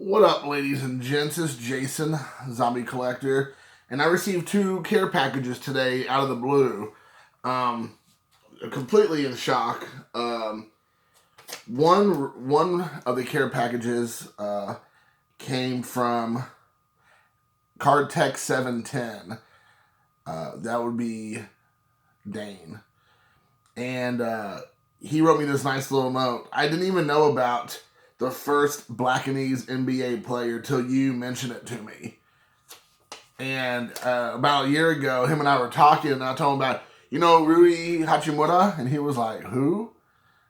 What up, ladies and gents? It's Jason, Zombie Collector, and I received 2 care packages today out of the blue. Completely in shock. One of the care packages came from CardTech710. That would be Dane. And he wrote me this nice little note. I didn't even know about the first Blackanese NBA player till you mentioned it to me. And about a year ago, him and I were talking, and I told him about, Rui Hachimura? And he was like, who?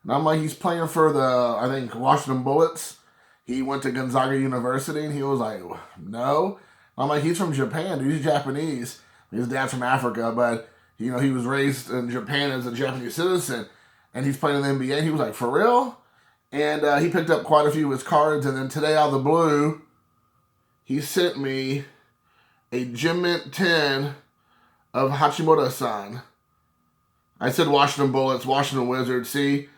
And I'm like, he's playing for I think, Washington Bullets. He went to Gonzaga University, and he was like, no. I'm like, he's from Japan, dude. He's Japanese. His dad's from Africa, but, he was raised in Japan as a Japanese citizen, and he's playing in the NBA. And he was like, for real? And he picked up quite a few of his cards. And then today, out of the blue, he sent me a Gem Mint 10 of Hachimura-san. I said Washington Bullets, Washington Wizards. See,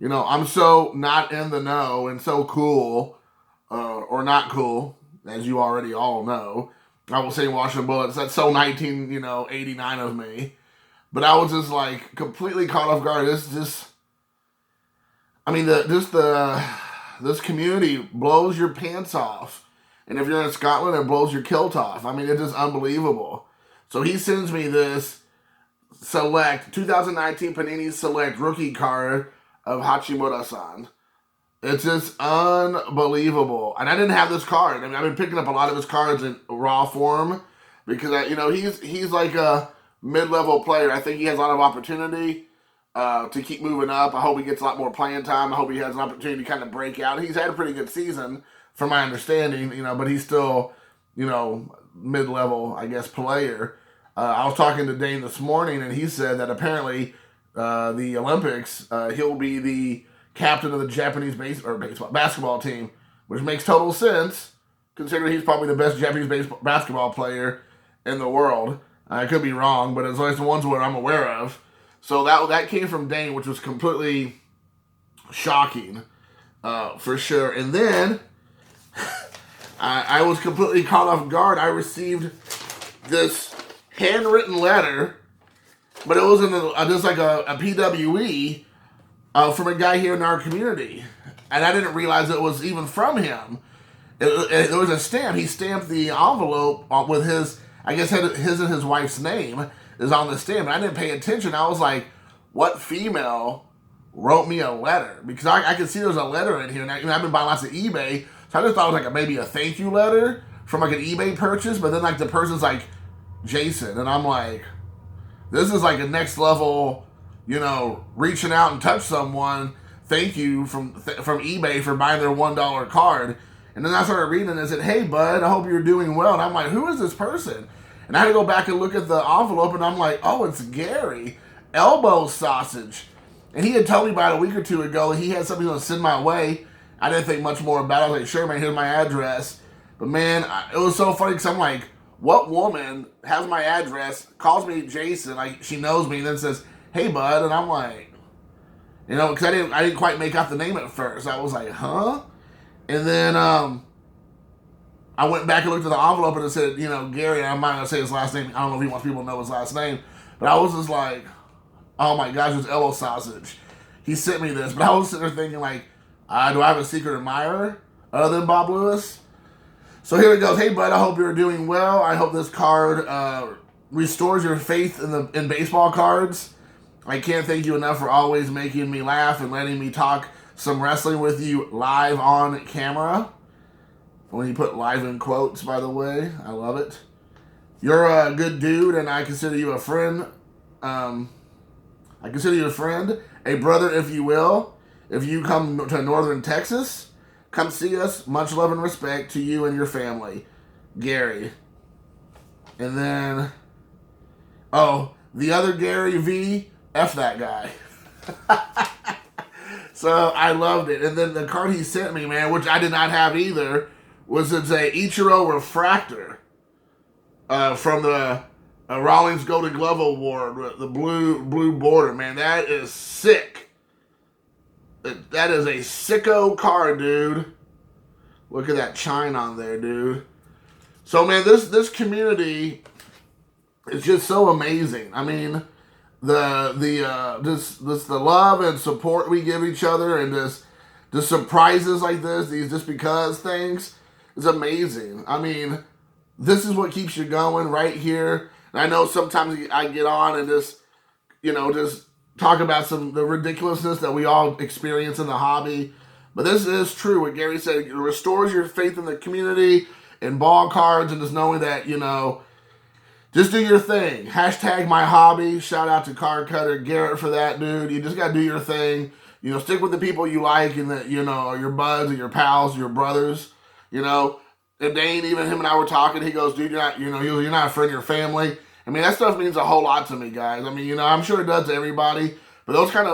I'm so not in the know and so cool, or not cool, as you already all know. I will say Washington Bullets. That's so 1989 of me. But I was just like completely caught off guard. This community blows your pants off. And if you're in Scotland, it blows your kilt off. It's just unbelievable. So he sends me this select 2019 Panini Select rookie card of Hachimura-san. It's just unbelievable. And I didn't have this card. I've been picking up a lot of his cards in raw form because, he's like a mid-level player. I think he has a lot of opportunity to keep moving up. I hope he gets a lot more playing time. I hope he has an opportunity to kind of break out. He's had a pretty good season, from my understanding, but he's still, mid-level, I guess, player. I was talking to Dane this morning, and he said that apparently the Olympics, he'll be the captain of the Japanese basketball team, which makes total sense, considering he's probably the best Japanese basketball player in the world. I could be wrong, but it's always the ones where I'm aware of. So that came from Dane, which was completely shocking, for sure. And then I was completely caught off guard. I received this handwritten letter, but it wasn't just like a PWE from a guy here in our community. And I didn't realize it was even from him. It was a stamp. He stamped the envelope with his and his wife's name is on the stamp. And I didn't pay attention. I was like, what female wrote me a letter? Because I could see there's a letter in here. And I've been buying lots of eBay. So I just thought it was like maybe a thank you letter from like an eBay purchase. But then like the person's like, Jason. And I'm like, this is like a next level, reaching out and touch someone. Thank you from eBay for buying their $1 card. And then I started reading and it said, hey, bud, I hope you're doing well. And I'm like, who is this person? And I had to go back and look at the envelope, and I'm like, oh, it's Gary, Elbosausage. And he had told me about a week or two ago he had something to send my way. I didn't think much more about it. I was like, sure, man, here's my address. But, man, it was so funny because I'm like, what woman has my address, calls me Jason, like she knows me, and then says, hey, bud. And I'm like, because I didn't quite make out the name at first. I was like, huh? And then I went back and looked at the envelope and it said, Gary, I'm not going to say his last name. I don't know if he wants people to know his last name. But I was just like, oh my gosh, it's Elbosausage. He sent me this. But I was sitting there thinking like, do I have a secret admirer other than Bob Lewis? So here it goes. Hey, bud, I hope you're doing well. I hope this card restores your faith in baseball cards. I can't thank you enough for always making me laugh and letting me talk some wrestling with you live on camera. When you put live in quotes, by the way. I love it. You're a good dude, and I consider you a friend. A brother, if you will. If you come to northern Texas, come see us. Much love and respect to you and your family. Gary. And then, the other Gary V, F that guy. So I loved it. And then the card he sent me, man, which I did not have either, was it's a Ichiro refractor from the Rawlings Golden Glove Award, the blue border. Man, that is sick. That is a sicko card, dude. Look at that chine on there, dude. So, man, this community is just so amazing. I mean, the love and support we give each other, and the surprises like this, these just because things, is amazing. I mean, this is what keeps you going right here. And I know sometimes I get on and just talk about the ridiculousness that we all experience in the hobby. But this is true. What Gary said, it restores your faith in the community and ball cards, and just knowing that, just do your thing. Hashtag my hobby. Shout out to Card Cutter Garrett for that, dude. You just got to do your thing. Stick with the people you like and that, your buds and your pals, your brothers, And Dane, even him and I were talking, he goes, dude, you're not a friend of your family. I mean, that stuff means a whole lot to me, guys. I mean, I'm sure it does to everybody, but those kind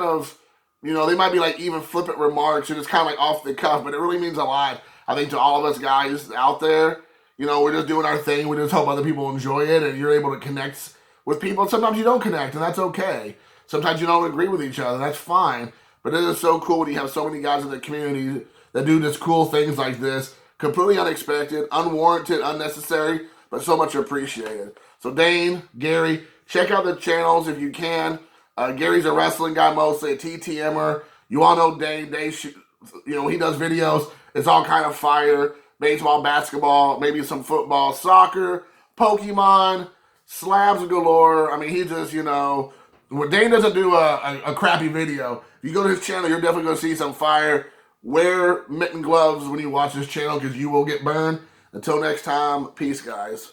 of, they might be like even flippant remarks, and it's kind of like off the cuff, but it really means a lot, I think, to all of us guys out there. We're just doing our thing. We just hope other people enjoy it, and you're able to connect with people. Sometimes you don't connect, and that's okay. Sometimes you don't agree with each other. That's fine. But it is so cool when you have so many guys in the community that do just cool things like this. Completely unexpected, unwarranted, unnecessary, but so much appreciated. So Dane, Gary, check out the channels if you can. Gary's a wrestling guy mostly, a TTMer. You all know Dane. Dane, he does videos. It's all kind of fire. Baseball, basketball, maybe some football, soccer, Pokemon, slabs galore. I mean, he just, Dane doesn't do a crappy video. If you go to his channel, you're definitely going to see some fire. Wear mitten gloves when you watch this channel because you will get burned. Until next time, peace, guys.